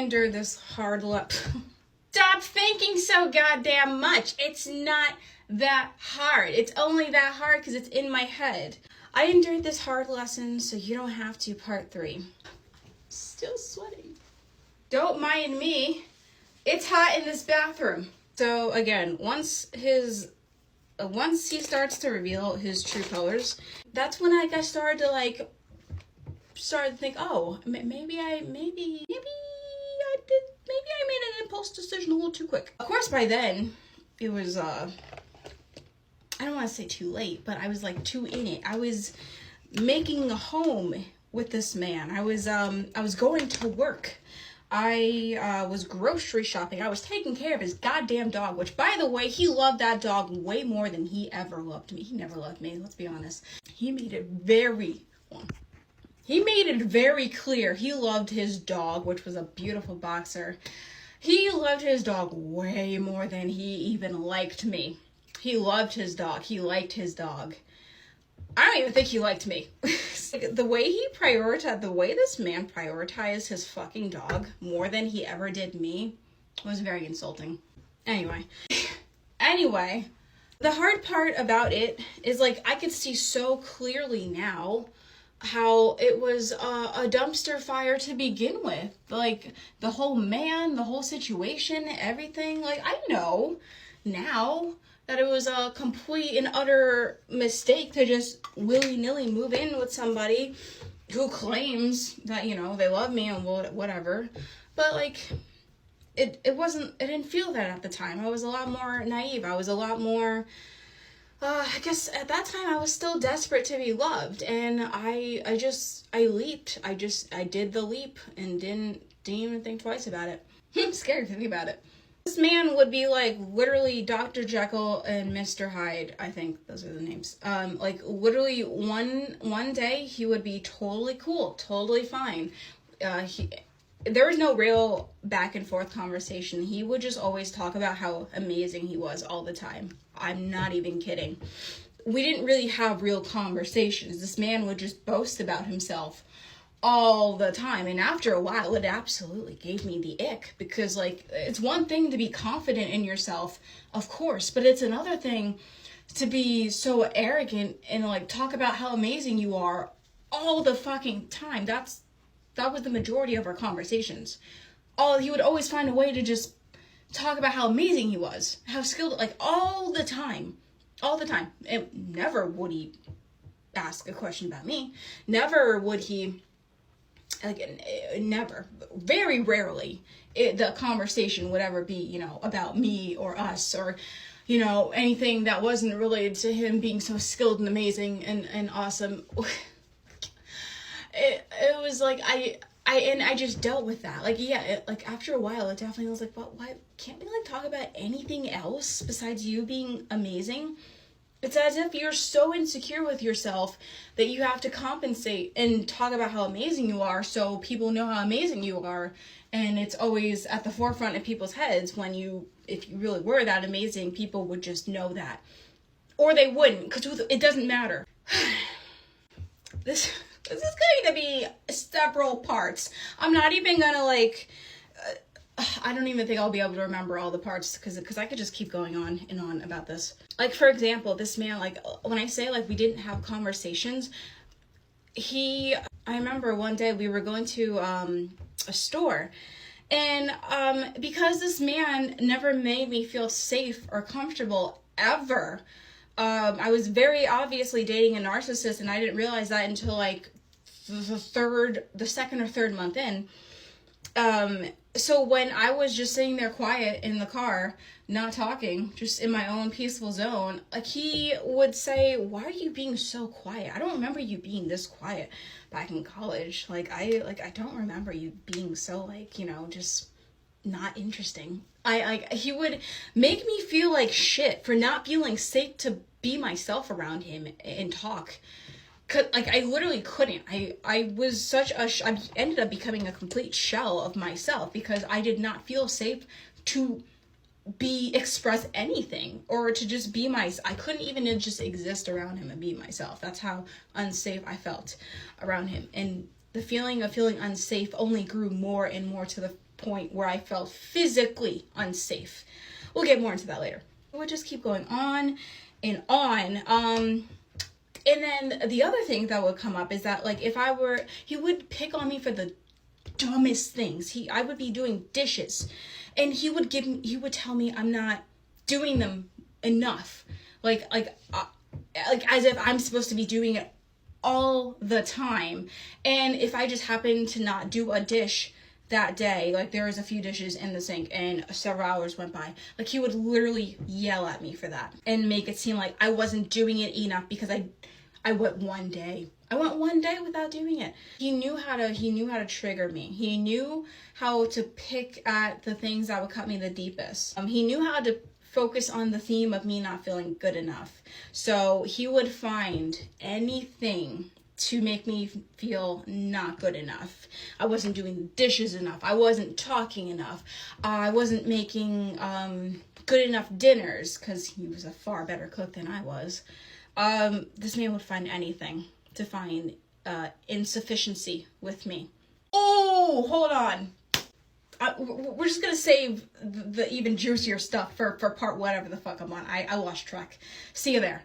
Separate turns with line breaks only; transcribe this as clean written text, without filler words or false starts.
endured this hard Stop thinking so goddamn much. It's not that hard. It's only that hard because it's in my head. I endured this hard lesson so you don't have to. Part 3. Still sweating. Don't mind me. It's hot in this bathroom. So again, once he starts to reveal his true colors, that's when I started to think, oh, maybe I made an impulse decision a little too quick. Of course, by then, it was, I don't want to say too late, but I was like too in it. I was making a home with this man. I was going to work. I was grocery shopping. I was taking care of his goddamn dog, which, by the way, he loved that dog way more than he ever loved me. He never loved me, let's be honest. He made it very clear he loved his dog, which was a beautiful boxer. He loved his dog way more than he even liked me. He loved his dog. He liked his dog. I don't even think he liked me. The way this man prioritized his fucking dog more than he ever did me was very insulting. Anyway, the hard part about it is, like, I could see so clearly now how it was a dumpster fire to begin with. Like, the whole situation, everything. Like, I know now that it was a complete and utter mistake to just willy-nilly move in with somebody who claims that, you know, they love me and whatever. But, like, it didn't feel that at the time. I was a lot more naive. I was a lot more, I guess at that time I was still desperate to be loved, and I leaped. I did the leap and didn't even think twice about it. I'm scared to think about it. This man would be like literally Dr. Jekyll and Mr. Hyde. I think those are the names. Like literally one day he would be totally cool, totally fine. There was no real back and forth conversation. He would just always talk about how amazing he was all the time. I'm not even kidding. We didn't really have real conversations. This man would just boast about himself all the time. And after a while, it absolutely gave me the ick. Because, like, it's one thing to be confident in yourself, of course. But it's another thing to be so arrogant and, like, talk about how amazing you are all the fucking time. That was the majority of our conversations. He would always find a way to just talk about how amazing he was, how skilled, like, all the time. And never would he ask a question about me. Never would he, like, never. Very rarely the conversation would ever be, you know, about me or us or, you know, anything that wasn't related to him being so skilled and amazing and awesome. It was like, I just dealt with that. Like, yeah, like, after a while, it definitely was like, why can't we, like, talk about anything else besides you being amazing? It's as if you're so insecure with yourself that you have to compensate and talk about how amazing you are so people know how amazing you are. And it's always at the forefront of people's heads when if you really were that amazing, people would just know that. Or they wouldn't, because it doesn't matter. This is going to be several parts. I'm not even going to, like, I don't even think I'll be able to remember all the parts because I could just keep going on and on about this. Like, for example, this man, like, when I say, like, we didn't have conversations, I remember one day we were going to a store, and because this man never made me feel safe or comfortable ever, I was very obviously dating a narcissist, and I didn't realize that until, like, the second or third month in. So when I was just sitting there quiet in the car, not talking, just in my own peaceful zone, like, he would say, why are you being so quiet? I don't remember you being this quiet back in college. I don't remember you being so, like, you know, just not interesting. He would make me feel like shit for not feeling safe to be myself around him and talk. Like, I literally couldn't. I was I ended up becoming a complete shell of myself because I did not feel safe to express anything or to just be I couldn't even just exist around him and be myself. That's how unsafe I felt around him. And the feeling of feeling unsafe only grew more and more to the point where I felt physically unsafe. We'll get more into that later. It would just keep going on and on. And then the other thing that would come up is that, like, he would pick on me for the dumbest things. I would be doing dishes, and he would tell me I'm not doing them enough. Like as if I'm supposed to be doing it all the time. And if I just happen to not do a dish that day, like there was a few dishes in the sink and several hours went by, like he would literally yell at me for that and make it seem like I wasn't doing it enough because I went one day without doing it. He knew how to trigger me. He knew how to pick at the things that would cut me the deepest. He knew how to focus on the theme of me not feeling good enough. So he would find anything to make me feel not good enough. I wasn't doing dishes enough. I wasn't talking enough. I wasn't making good enough dinners, because he was a far better cook than I was. This man would find anything to find insufficiency with me. Oh, hold on. We're just gonna save the even juicier stuff for part whatever the fuck I'm on. I lost track. See you there.